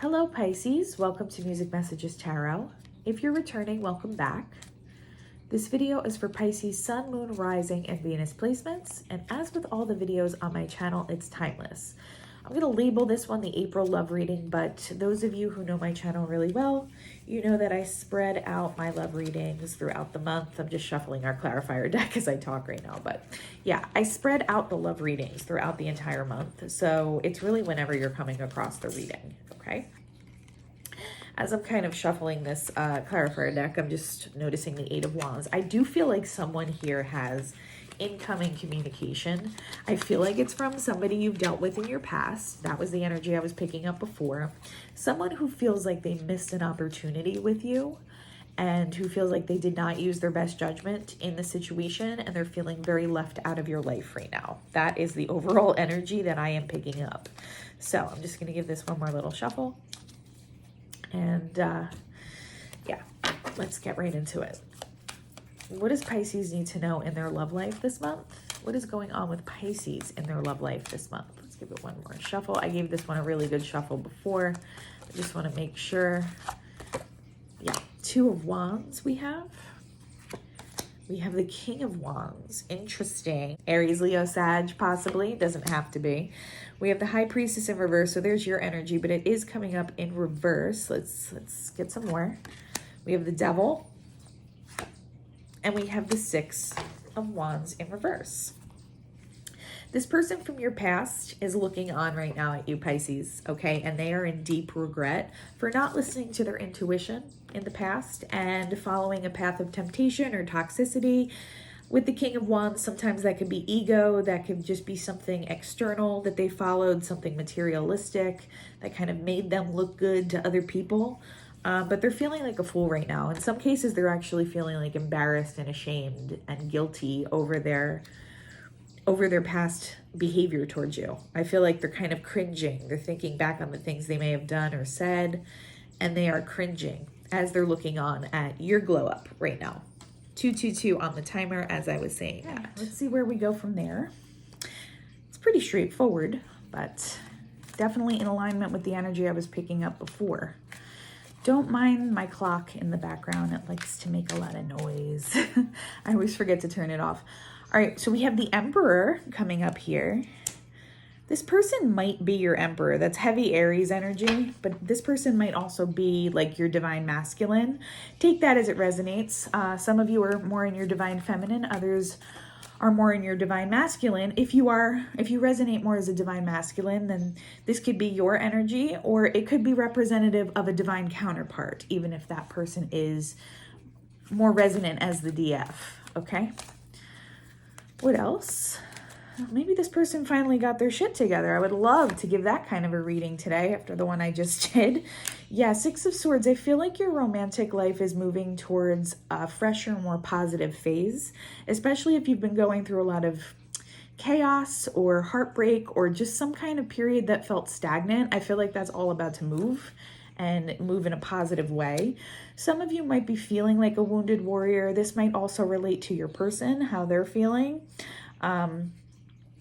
Hello Pisces, welcome to Music Messages Tarot. If you're returning, welcome back. This video is for Pisces Sun, Moon, Rising, and Venus placements, and as with all the videos on my channel, it's timeless. I'm going to label this one the April love reading, but those of you who know my channel really well, you know that I spread out my love readings throughout the month. I'm just shuffling our clarifier deck as I talk right now, but yeah, I spread out the love readings throughout the entire month, so it's really whenever you're coming across the reading, okay? As I'm kind of shuffling this clarifier deck, I'm just noticing the Eight of Wands. I do feel like someone here has incoming communication. I feel like it's from somebody you've dealt with in your past. That was the energy I was picking up before. Someone who feels like they missed an opportunity with you and who feels like they did not use their best judgment in the situation and they're feeling very left out of your life right now. That is the overall energy that I am picking up. So I'm just going to give this one more little shuffle. And yeah, let's get right into it. What does Pisces need to know in their love life this month? What is going on with Pisces in their love life this month? Let's give it one more shuffle. I gave this one a really good shuffle before. I just want to make sure. Yeah, Two of Wands we have. We have the King of Wands. Interesting. Aries, Leo, Sag, possibly. Doesn't have to be. We have the High Priestess in reverse. So there's your energy, but it is coming up in reverse. Let's get some more. We have the Devil. And we have the Six of Wands in reverse. This person from your past is looking on right now at you, Pisces, okay? And they are in deep regret for not listening to their intuition in the past and following a path of temptation or toxicity. With the King of Wands, sometimes that could be ego, that could just be something external that they followed, something materialistic that kind of made them look good to other people. But they're feeling like a fool right now. In some cases, they're actually feeling like embarrassed and ashamed and guilty over their past behavior towards you. I feel like they're kind of cringing. They're thinking back on the things they may have done or said, and they are cringing as they're looking on at your glow up right now. 222 on the timer as I was saying that. Let's see where we go from there. It's pretty straightforward, but definitely in alignment with the energy I was picking up before. Don't mind my clock in the background. It likes to make a lot of noise. I always forget to turn it off. All right, so we have the Emperor coming up here. This person might be your Emperor. That's heavy Aries energy, but this person might also be like your Divine Masculine. Take that as it resonates. Some of you are more in your Divine Feminine. Others are more in your Divine Masculine. If you resonate more as a Divine Masculine, then this could be your energy, or it could be representative of a divine counterpart, even if that person is more resonant as the DF, okay? What else? Maybe this person finally got their shit together. I would love to give that kind of a reading today after the one I just did. Yeah, Six of Swords. I feel like your romantic life is moving towards a fresher, more positive phase, especially if you've been going through a lot of chaos or heartbreak or just some kind of period that felt stagnant. I feel like that's all about to move and move in a positive way. Some of you might be feeling like a wounded warrior. This might also relate to your person, how they're feeling.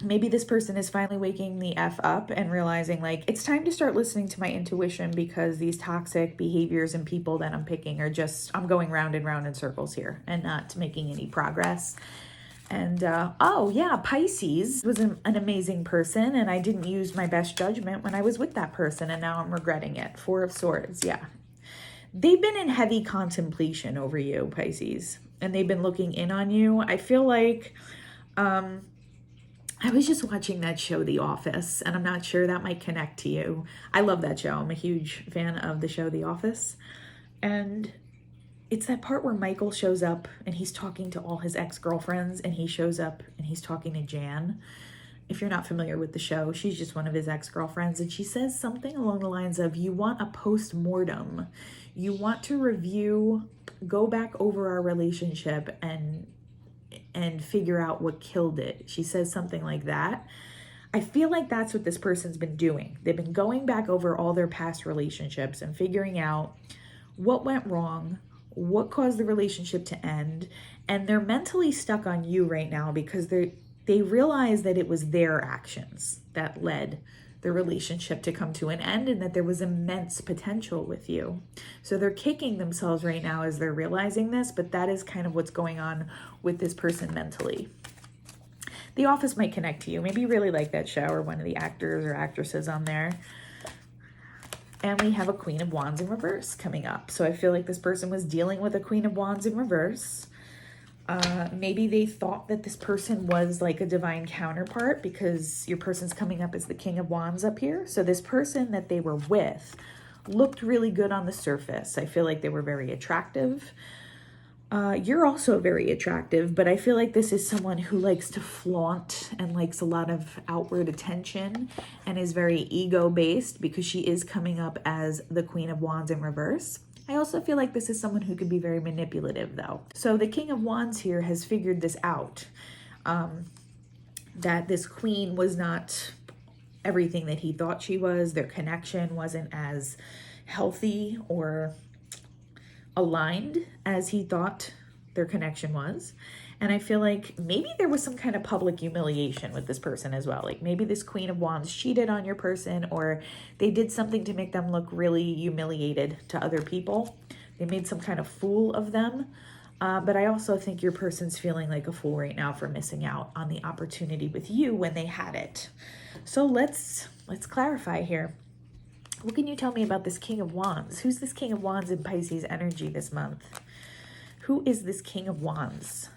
Maybe this person is finally waking the F up and realizing like it's time to start listening to my intuition because these toxic behaviors and people that I'm picking are just, I'm going round and round in circles here and not making any progress. And oh yeah, Pisces was an amazing person and I didn't use my best judgment when I was with that person and now I'm regretting it. Four of Swords, yeah. They've been in heavy contemplation over you, Pisces, and they've been looking in on you. I feel like I was just watching that show, The Office, and I'm not sure that might connect to you. I love that show. I'm a huge fan of the show, The Office. And it's that part where Michael shows up and he's talking to all his ex-girlfriends and he shows up and he's talking to Jan. If you're not familiar with the show, she's just one of his ex-girlfriends. And she says something along the lines of, you want a post-mortem. You want to review, go back over our relationship and figure out what killed it. She says something like that. I feel like that's what this person's been doing. They've been going back over all their past relationships and figuring out what went wrong, what caused the relationship to end, and they're mentally stuck on you right now because they realize that it was their actions that led the relationship to come to an end and that there was immense potential with you. So they're kicking themselves right now as they're realizing this, but that is kind of what's going on with this person mentally. The Office might connect to you. Maybe you really like that show or one of the actors or actresses on there. And we have a Queen of Wands in reverse coming up. So I feel like this person was dealing with a Queen of Wands in reverse. Maybe they thought that this person was like a divine counterpart because your person's coming up as the King of Wands up here. So this person that they were with looked really good on the surface. I feel like they were very attractive. You're also very attractive, but I feel like this is someone who likes to flaunt and likes a lot of outward attention and is very ego-based because she is coming up as the Queen of Wands in reverse. I also feel like this is someone who could be very manipulative though. So the King of Wands here has figured this out, that this queen was not everything that he thought she was. Their connection wasn't as healthy or aligned as he thought their connection was. And I feel like maybe there was some kind of public humiliation with this person as well. Like maybe this Queen of Wands cheated on your person, or they did something to make them look really humiliated to other people. They made some kind of fool of them. But I also think your person's feeling like a fool right now for missing out on the opportunity with you when they had it. So let's clarify here. What can you tell me about this King of Wands? Who's this King of Wands in Pisces energy this month? Who is this King of Wands?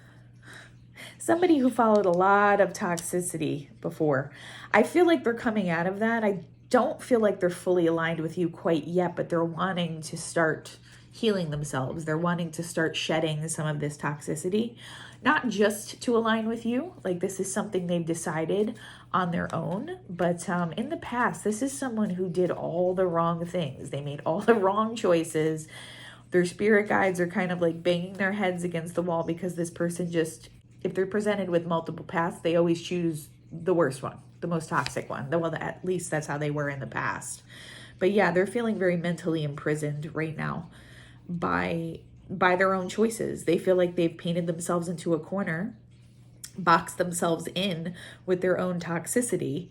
Somebody who followed a lot of toxicity before. I feel like they're coming out of that. I don't feel like they're fully aligned with you quite yet, but they're wanting to start healing themselves. They're wanting to start shedding some of this toxicity, not just to align with you. Like this is something they've decided on their own. But in the past, this is someone who did all the wrong things. They made all the wrong choices. Their spirit guides are kind of like banging their heads against the wall because this person just, if they're presented with multiple paths, they always choose the worst one, the most toxic one. Well, at least that's how they were in the past. But yeah, they're feeling very mentally imprisoned right now by their own choices. They feel like they've painted themselves into a corner, boxed themselves in with their own toxicity,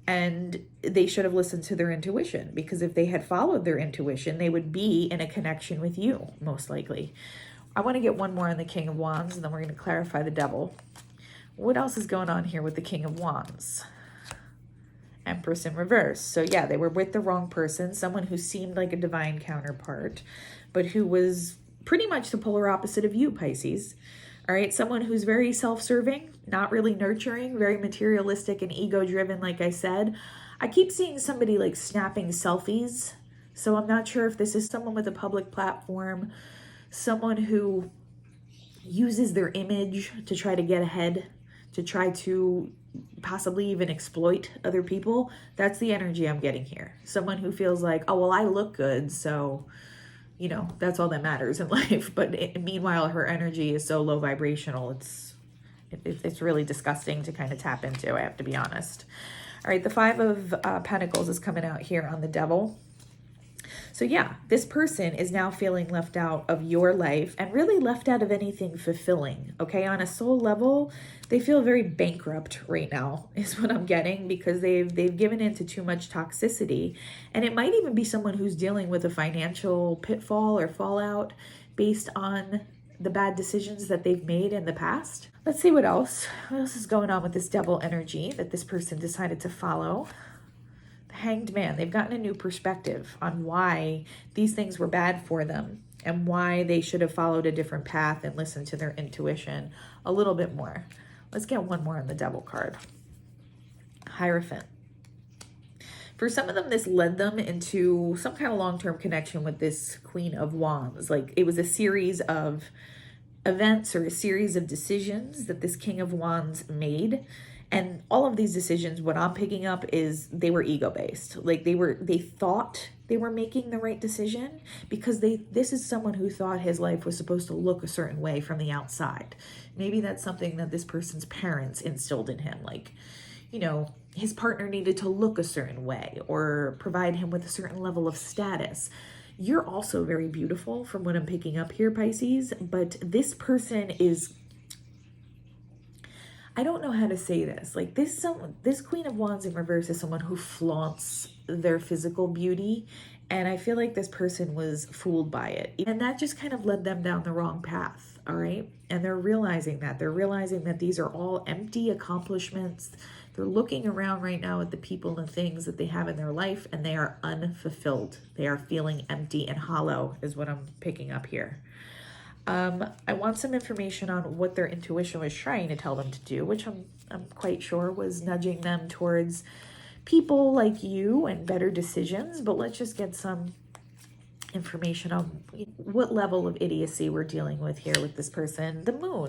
and they should have listened to their intuition, because if they had followed their intuition, they would be in a connection with you, most likely. I want to get one more on the King of Wands, and then we're going to clarify the Devil. What else is going on here with the King of Wands? Empress in reverse. So yeah, they were with the wrong person, someone who seemed like a divine counterpart, but who was pretty much the polar opposite of you, Pisces. All right, someone who's very self-serving, not really nurturing, very materialistic and ego-driven, like I said. I keep seeing somebody like snapping selfies, so I'm not sure if this is someone with a public platform, someone who uses their image to try to get ahead, to try to possibly even exploit other people. That's the energy I'm getting here. Someone who feels like, oh, well, I look good, so, you know, that's all that matters in life. But meanwhile, her energy is so low vibrational. It's really disgusting to kind of tap into, I have to be honest. All right, the Five of Pentacles is coming out here on the Devil. So yeah, this person is now feeling left out of your life and really left out of anything fulfilling, okay? On a soul level, they feel very bankrupt right now is what I'm getting, because they've given into too much toxicity. And it might even be someone who's dealing with a financial pitfall or fallout based on the bad decisions that they've made in the past. Let's see what else. What else is going on with this Devil energy that this person decided to follow? Hanged Man. They've gotten a new perspective on why these things were bad for them and why they should have followed a different path and listened to their intuition a little bit more. Let's get one more on the Devil card. Hierophant. For some of them, this led them into some kind of long-term connection with this Queen of Wands. Like it was a series of events or a series of decisions that this King of Wands made. And all of these decisions, what I'm picking up is they were ego-based. Like they thought they were making the right decision because this is someone who thought his life was supposed to look a certain way from the outside. Maybe that's something that this person's parents instilled in him. Like, you know, his partner needed to look a certain way or provide him with a certain level of status. You're also very beautiful from what I'm picking up here, Pisces, but this person is, I don't know how to say this. Like this Queen of Wands in reverse is someone who flaunts their physical beauty. And I feel like this person was fooled by it. And that just kind of led them down the wrong path. All right. And they're realizing that. They're realizing that these are all empty accomplishments. They're looking around right now at the people and things that they have in their life, and they are unfulfilled. They are feeling empty and hollow, is what I'm picking up here. I want some information on what their intuition was trying to tell them to do, which I'm quite sure was nudging them towards people like you and better decisions. But let's just get some information on what level of idiocy we're dealing with here with this person. The moon.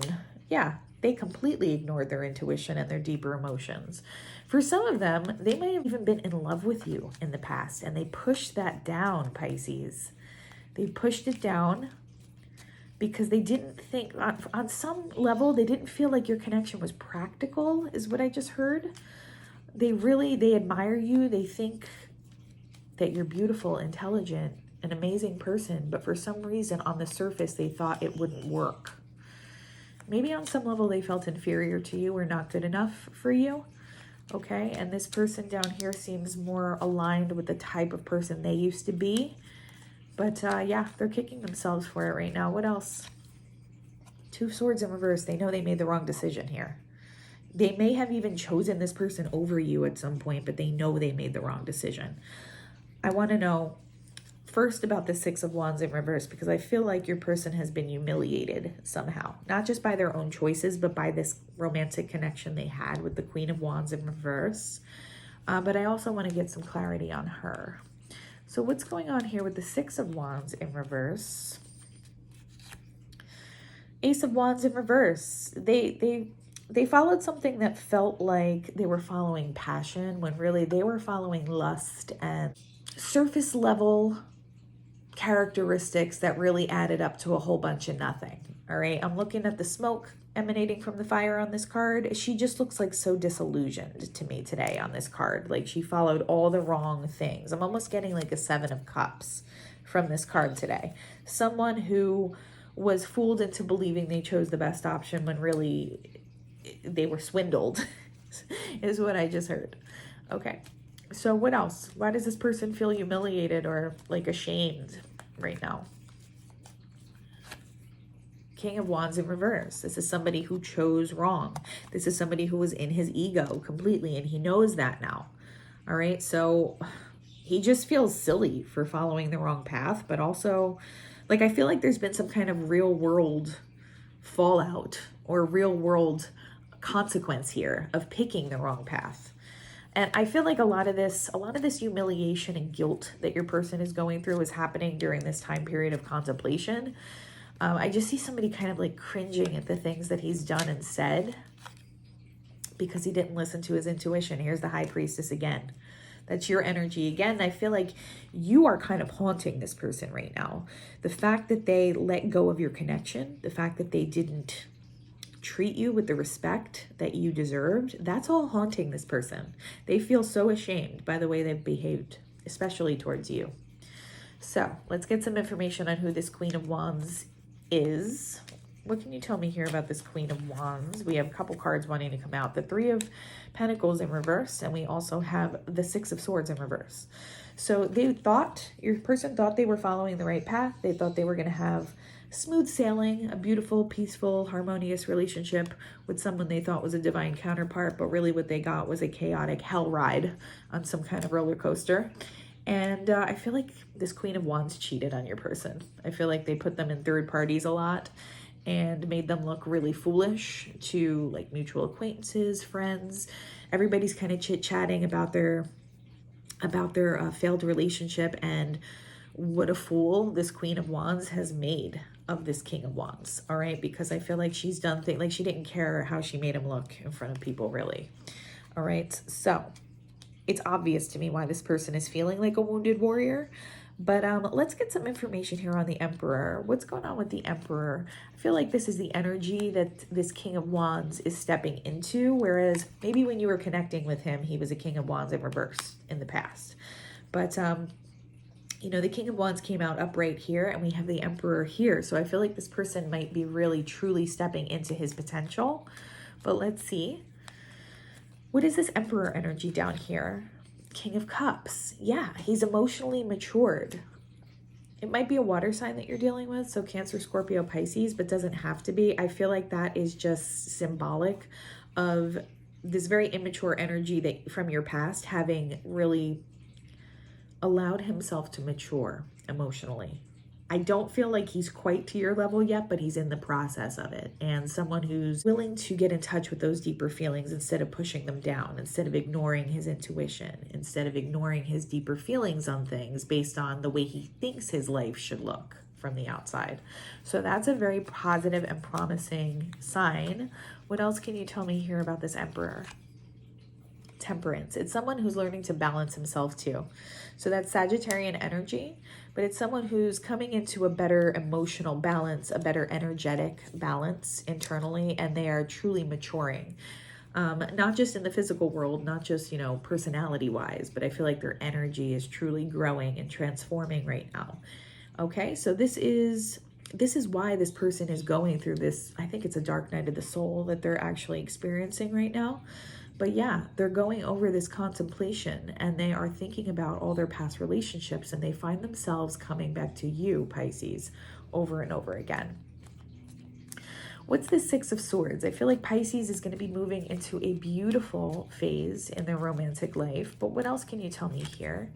Yeah, they completely ignored their intuition and their deeper emotions. For some of them, they might have even been in love with you in the past, and they pushed that down, Pisces. They pushed it down because they didn't think, on some level, they didn't feel like your connection was practical, is what I just heard. They admire you. They think that you're beautiful, intelligent, an amazing person, but for some reason on the surface, they thought it wouldn't work. Maybe on some level, they felt inferior to you or not good enough for you. Okay, and this person down here seems more aligned with the type of person they used to be. But yeah, they're kicking themselves for it right now. What else? Two Swords in reverse. They know they made the wrong decision here. They may have even chosen this person over you at some point, but they know they made the wrong decision. I want to know first about the Six of Wands in reverse, because I feel like your person has been humiliated somehow, not just by their own choices, but by this romantic connection they had with the Queen of Wands in reverse. But I also want to get some clarity on her. So what's going on here with the Six of Wands in reverse? Ace of Wands in reverse. They followed something that felt like they were following passion when really they were following lust and surface level characteristics that really added up to a whole bunch of nothing. All right, I'm looking at the smoke emanating from the fire on this card. She just looks like so disillusioned to me today on this card. Like she followed all the wrong things. I'm almost getting like a Seven of Cups from this card today. Someone who was fooled into believing they chose the best option when really they were swindled is what I just heard. Okay. So what else? Why does this person feel humiliated or like ashamed right now? King of Wands in reverse. This is somebody who chose wrong. This is somebody who was in his ego completely, and he knows that now. All right. So he just feels silly for following the wrong path, but also like I feel like there's been some kind of real world fallout or real world consequence here of picking the wrong path. And I feel like a lot of this humiliation and guilt that your person is going through is happening during this time period of contemplation. I just see somebody kind of like cringing at the things that he's done and said because he didn't listen to his intuition. Here's the High Priestess again. That's your energy again. I feel like you are kind of haunting this person right now. The fact that they let go of your connection, the fact that they didn't treat you with the respect that you deserved, that's all haunting this person. They feel so ashamed by the way they've behaved, especially towards you. So let's get some information on who this Queen of Wands is. What can you tell me here about this Queen of Wands? We have a couple cards wanting to come out. The Three of Pentacles in reverse, and we also have the Six of Swords in reverse. So your person thought they were following the right path. They thought they were going to have smooth sailing, a beautiful, peaceful, harmonious relationship with someone they thought was a divine counterpart, but really what they got was a chaotic hell ride on some kind of roller coaster. And I feel like this Queen of Wands cheated on your person. I feel like they put them in third parties a lot and made them look really foolish to like mutual acquaintances, friends. Everybody's kind of chit-chatting about their failed relationship and what a fool this Queen of Wands has made of this King of Wands. All right, because I feel like she's done things like she didn't care how she made him look in front of people, really. All right, so it's obvious to me why this person is feeling like a wounded warrior. But let's get some information here on the Emperor. What's going on with the Emperor? I feel like this is the energy that this King of Wands is stepping into, whereas maybe when you were connecting with him, he was a King of Wands in reverse in the past. But, you know, the King of Wands came out upright here, and we have the Emperor here. So I feel like this person might be really, truly stepping into his potential But let's see. What is this Emperor energy down here? King of Cups. Yeah, he's emotionally matured. It might be a water sign that you're dealing with, so Cancer, Scorpio, Pisces, but doesn't have to be. I feel like that is just symbolic of this very immature energy that from your past having really allowed himself to mature emotionally. I don't feel like he's quite to your level yet, but he's in the process of it. And someone who's willing to get in touch with those deeper feelings instead of pushing them down, instead of ignoring his intuition, instead of ignoring his deeper feelings on things based on the way he thinks his life should look from the outside. So that's a very positive and promising sign. What else can you tell me here about this Emperor? Temperance. It's someone who's learning to balance himself too. So that's Sagittarian energy, but it's someone who's coming into a better emotional balance, a better energetic balance internally, and they are truly maturing. Not just in the physical world, not just, you know, personality wise, but I feel like their energy is truly growing and transforming right now. Okay, so this is why this person is going through this. I think it's a dark night of the soul that they're actually experiencing right now. But yeah, they're going over this contemplation and they are thinking about all their past relationships, and they find themselves coming back to you, Pisces, over and over again. What's this Six of Swords? I feel like Pisces is going to be moving into a beautiful phase in their romantic life. But what else can you tell me here?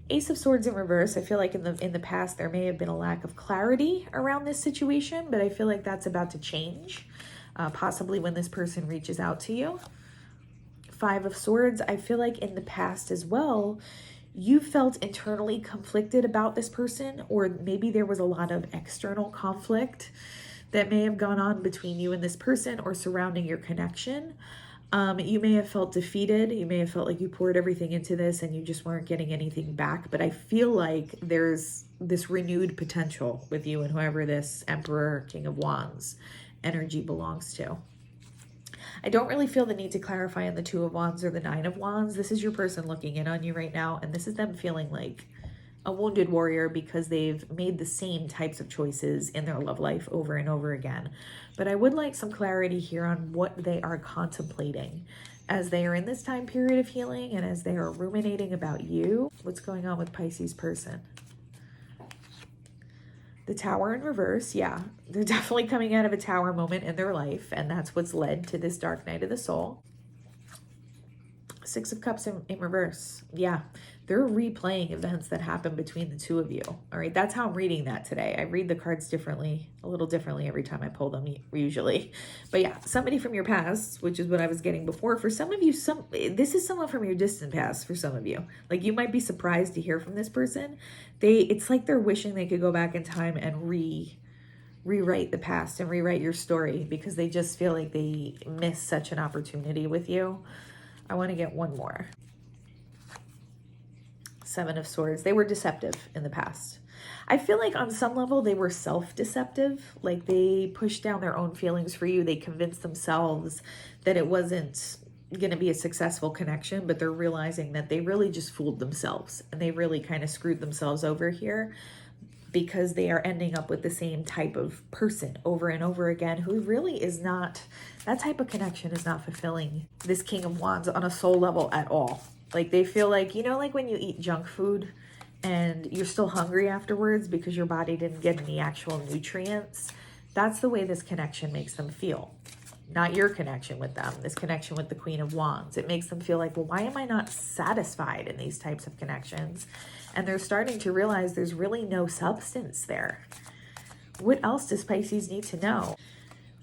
Ace of Swords in reverse. I feel like in the past there may have been a lack of clarity around this situation, but I feel like that's about to change, possibly when this person reaches out to you. Five of Swords. I feel like in the past as well, you felt internally conflicted about this person, or maybe there was a lot of external conflict that may have gone on between you and this person or surrounding your connection. You may have felt defeated. You may have felt like you poured everything into this and you just weren't getting anything back. But I feel like there's this renewed potential with you and whoever this Emperor, King of Wands energy belongs to. I don't really feel the need to clarify on the Two of Wands or the Nine of Wands. This is your person looking in on you right now, and this is them feeling like a wounded warrior because they've made the same types of choices in their love life over and over again. But I would like some clarity here on what they are contemplating as they are in this time period of healing and as they are ruminating about you. What's going on with Pisces person? The Tower in reverse, yeah. They're definitely coming out of a tower moment in their life, and that's what's led to this dark night of the soul. Six of Cups in reverse, yeah. They're replaying events that happened between the two of you, all right? That's how I'm reading that today. I read the cards differently, a little differently every time I pull them usually. But yeah, somebody from your past, which is what I was getting before. For some of you, this is someone from your distant past for some of you. Like, you might be surprised to hear from this person. It's like they're wishing they could go back in time and rewrite the past and rewrite your story because they just feel like they missed such an opportunity with you. I want to get one more. Seven of Swords. They were deceptive in the past. I feel like on some level they were self-deceptive. Like, they pushed down their own feelings for you. They convinced themselves that it wasn't going to be a successful connection, but they're realizing that they really just fooled themselves and they really kind of screwed themselves over here because they are ending up with the same type of person over and over again who really is not, that type of connection is not fulfilling this King of Wands on a soul level at all. Like, they feel like, you know, like when you eat junk food and you're still hungry afterwards because your body didn't get any actual nutrients. That's the way this connection makes them feel. Not your connection with them, this connection with the Queen of Wands. It makes them feel like, well, why am I not satisfied in these types of connections? And they're starting to realize there's really no substance there. What else does Pisces need to know?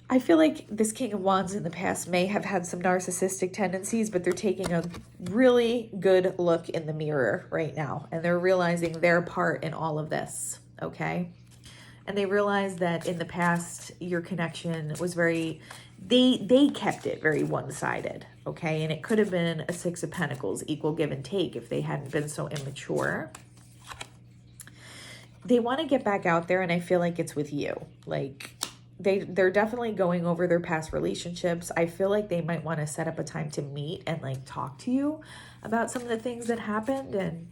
I feel like this King of Wands in the past may have had some narcissistic tendencies, but they're taking a really good look in the mirror right now. And they're realizing their part in all of this, okay? And they realize that in the past, your connection was very, they kept it very one-sided, okay? And it could have been a Six of Pentacles, equal give and take, if they hadn't been so immature. They want to get back out there, and I feel like it's with you. Like, they're definitely going over their past relationships. I feel like they might want to set up a time to meet and like talk to you about some of the things that happened and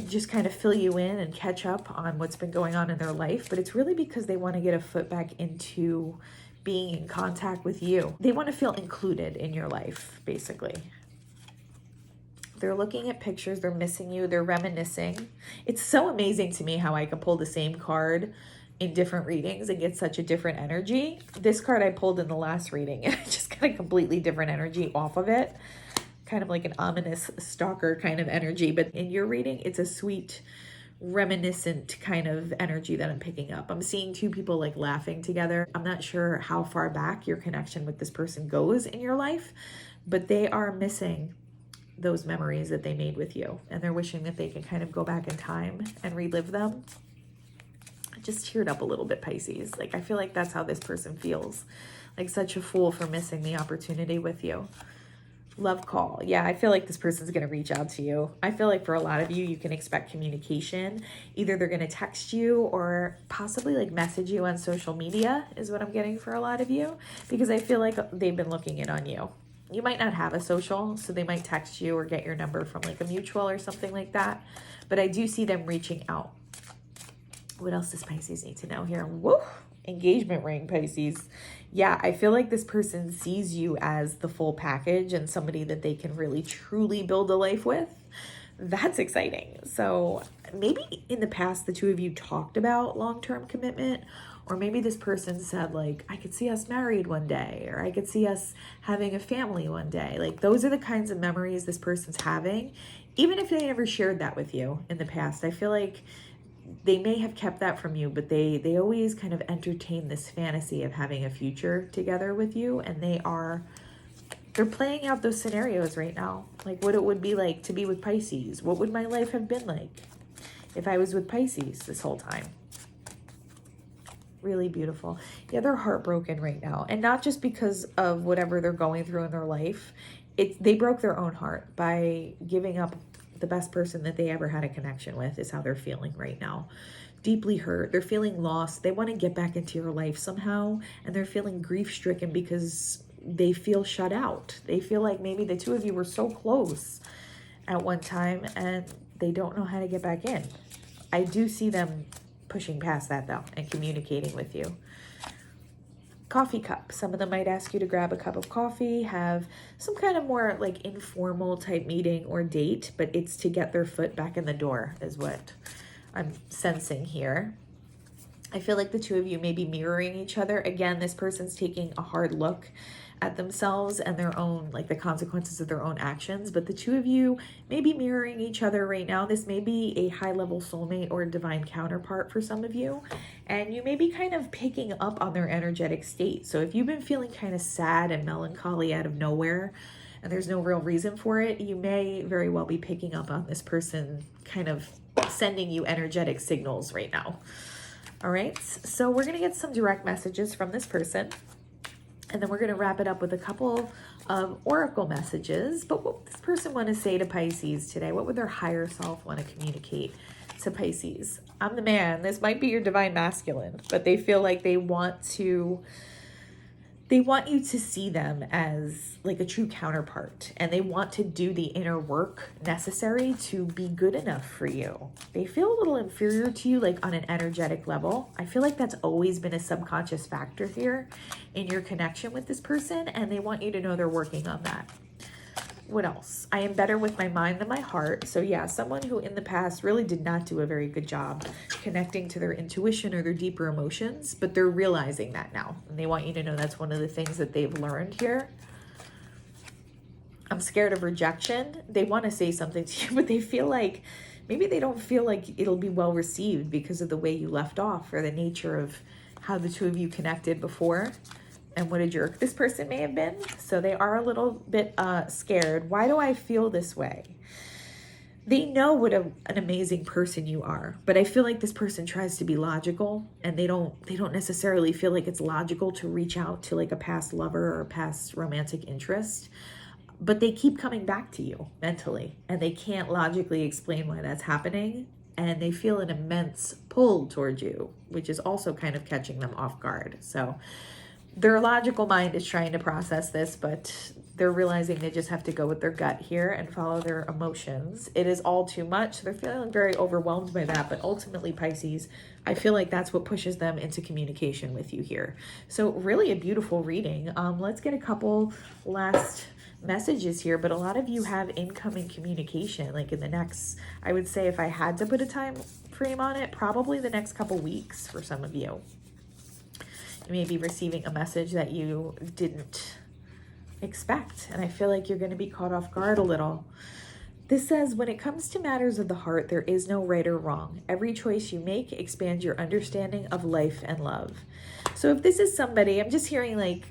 just kind of fill you in and catch up on what's been going on in their life. But it's really because they want to get a foot back into being in contact with you. They want to feel included in your life, basically. They're looking at pictures, they're missing you, they're reminiscing. It's so amazing to me how I can pull the same card in different readings and get such a different energy. This card I pulled in the last reading, and I just got a completely different energy off of it. Kind of like an ominous stalker kind of energy, but in your reading, it's a sweet, reminiscent kind of energy that I'm picking up. I'm seeing two people like laughing together. I'm not sure how far back your connection with this person goes in your life, but they are missing those memories that they made with you, and they're wishing that they can kind of go back in time and relive them. I just teared up a little bit, Pisces. Like, I feel like that's how this person feels. Like such a fool for missing the opportunity with you. Love call. Yeah, I feel like this person's going to reach out to you. I feel like for a lot of you, you can expect communication. Either they're going to text you or possibly like message you on social media is what I'm getting for a lot of you, because I feel like they've been looking in on you. You might not have a social, so they might text you or get your number from like a mutual or something like that. But I do see them reaching out. What else does Pisces need to know here? Woo! Engagement ring, Pisces. Yeah, I feel like this person sees you as the full package and somebody that they can really truly build a life with. That's exciting. So maybe in the past, the two of you talked about long-term commitment, or maybe this person said like, I could see us married one day, or I could see us having a family one day. Like those are the kinds of memories this person's having, even if they never shared that with you in the past. I feel like they may have kept that from you, but they always kind of entertain this fantasy of having a future together with you, and they're playing out those scenarios right now. Like what it would be like to be with Pisces. What would my life have been like if I was with Pisces this whole time? Really beautiful. Yeah, they're heartbroken right now. And not just because of whatever they're going through in their life. They broke their own heart by giving up the best person that they ever had a connection with, is how they're feeling right now. Deeply hurt. They're feeling lost. They want to get back into your life somehow. And they're feeling grief-stricken because they feel shut out. They feel like maybe the two of you were so close at one time and they don't know how to get back in. I do see them pushing past that though and communicating with you. Coffee cup. Some of them might ask you to grab a cup of coffee, have some kind of more like informal type meeting or date, but it's to get their foot back in the door is what I'm sensing here. I feel like the two of you may be mirroring each other. Again, this person's taking a hard look at themselves and their own, like the consequences of their own actions. But the two of you may be mirroring each other right now. This may be a high-level soulmate or a divine counterpart for some of you. And you may be kind of picking up on their energetic state. So if you've been feeling kind of sad and melancholy out of nowhere, and there's no real reason for it, you may very well be picking up on this person kind of sending you energetic signals right now. All right, so we're going to get some direct messages from this person. And then we're going to wrap it up with a couple of oracle messages. But what would this person want to say to Pisces today? What would their higher self want to communicate to Pisces? I'm the man. This might be your divine masculine, but they feel like they want you to see them as like a true counterpart, and they want to do the inner work necessary to be good enough for you. They feel a little inferior to you, like on an energetic level. I feel like that's always been a subconscious factor here in your connection with this person, and they want you to know they're working on that. What else? I am better with my mind than my heart. So yeah, someone who in the past really did not do a very good job connecting to their intuition or their deeper emotions, but they're realizing that now. And they want you to know that's one of the things that they've learned here. I'm scared of rejection. They want to say something to you, but they feel like maybe they don't feel like it'll be well received because of the way you left off or the nature of how the two of you connected before. And what a jerk this person may have been. So they are a little bit scared. Why do I feel this way? They know what an amazing person you are, but I feel like this person tries to be logical, and they don't necessarily feel like it's logical to reach out to like a past lover or a past romantic interest. But they keep coming back to you mentally, and they can't logically explain why that's happening. And they feel an immense pull towards you, which is also kind of catching them off guard. So their logical mind is trying to process this, but they're realizing they just have to go with their gut here and follow their emotions. It is all too much. They're feeling very overwhelmed by that, but ultimately, Pisces, I feel like that's what pushes them into communication with you here. So really a beautiful reading. Let's get a couple last messages here, but a lot of you have incoming communication, like in the next, I would say if I had to put a time frame on it, probably the next couple weeks for some of you. You may be receiving a message that you didn't expect, and I feel like you're going to be caught off guard a little. This says, when it comes to matters of the heart, there is no right or wrong. Every choice you make expands your understanding of life and love. So if this is somebody, I'm just hearing like,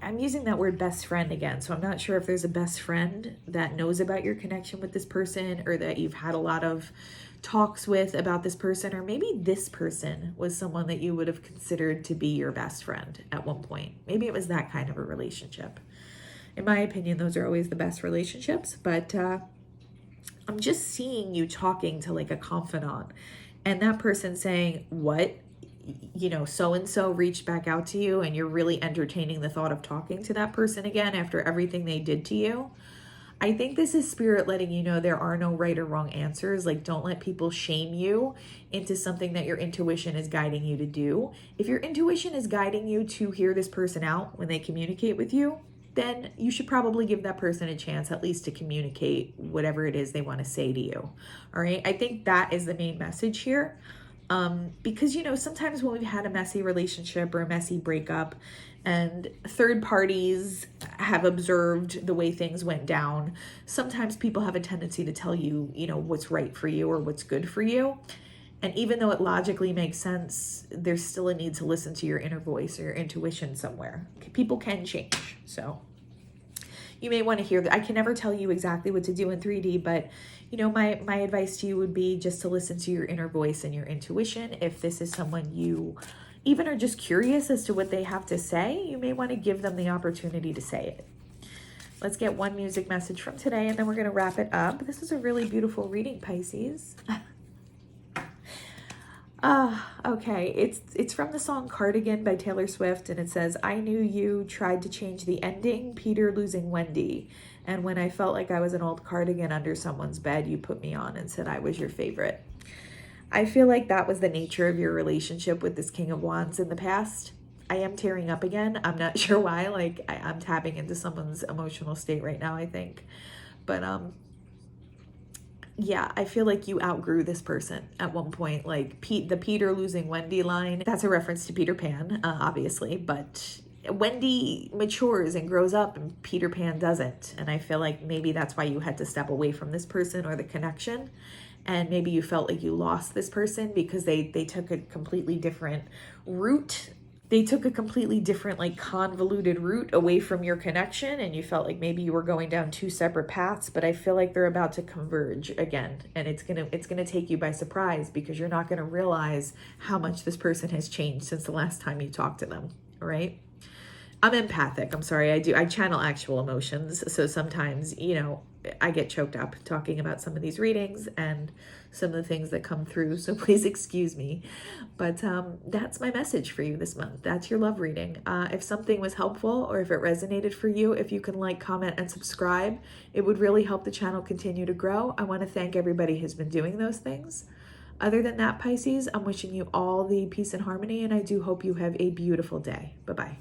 I'm using that word best friend again. So I'm not sure if there's a best friend that knows about your connection with this person, or that you've had a lot of talks with about this person, or maybe this person was someone that you would have considered to be your best friend at one point. Maybe it was that kind of a relationship. In my opinion, those are always the best relationships, but I'm just seeing you talking to like a confidant, and that person saying, what? You know, so-and-so reached back out to you, and you're really entertaining the thought of talking to that person again after everything they did to you. I think this is spirit letting you know there are no right or wrong answers. Like, don't let people shame you into something that your intuition is guiding you to do. If your intuition is guiding you to hear this person out when they communicate with you, then you should probably give that person a chance at least to communicate whatever it is they want to say to you. All right. I think that is the main message here. Because, you know, sometimes when we've had a messy relationship or a messy breakup and third parties have observed the way things went down, sometimes people have a tendency to tell you, you know, what's right for you or what's good for you. And even though it logically makes sense, there's still a need to listen to your inner voice or your intuition somewhere. People can change. So you may want to hear that. I can never tell you exactly what to do in 3D, but you know, my advice to you would be just to listen to your inner voice and your intuition. If this is someone you even are just curious as to what they have to say, you may want to give them the opportunity to say it. Let's get one music message from today, and then we're going to wrap it up. This is a really beautiful reading, Pisces. Okay. It's from the song Cardigan by Taylor Swift, and it says, I knew you tried to change the ending, Peter losing Wendy. And when I felt like I was an old cardigan under someone's bed, you put me on and said I was your favorite. I feel like that was the nature of your relationship with this King of Wands in the past. I am tearing up again. I'm not sure why. Like, I'm tapping into someone's emotional state right now, I think. But, yeah, I feel like you outgrew this person at one point. Like the Peter losing Wendy line, that's a reference to Peter Pan, obviously, but Wendy matures and grows up and Peter Pan doesn't. And I feel like maybe that's why you had to step away from this person or the connection. And maybe you felt like you lost this person because they took a completely different route. They took a completely different, like, convoluted route away from your connection, and you felt like maybe you were going down two separate paths. But I feel like they're about to converge again, and it's gonna take you by surprise, because you're not gonna realize how much this person has changed since the last time you talked to them. All right. I'm empathic. I'm sorry. I channel actual emotions. So sometimes, you know, I get choked up talking about some of these readings and some of the things that come through. So please excuse me. But that's my message for you this month. That's your love reading. If something was helpful or if it resonated for you, if you can like, comment, and subscribe, it would really help the channel continue to grow. I want to thank everybody who's been doing those things. Other than that, Pisces, I'm wishing you all the peace and harmony, and I do hope you have a beautiful day. Bye-bye.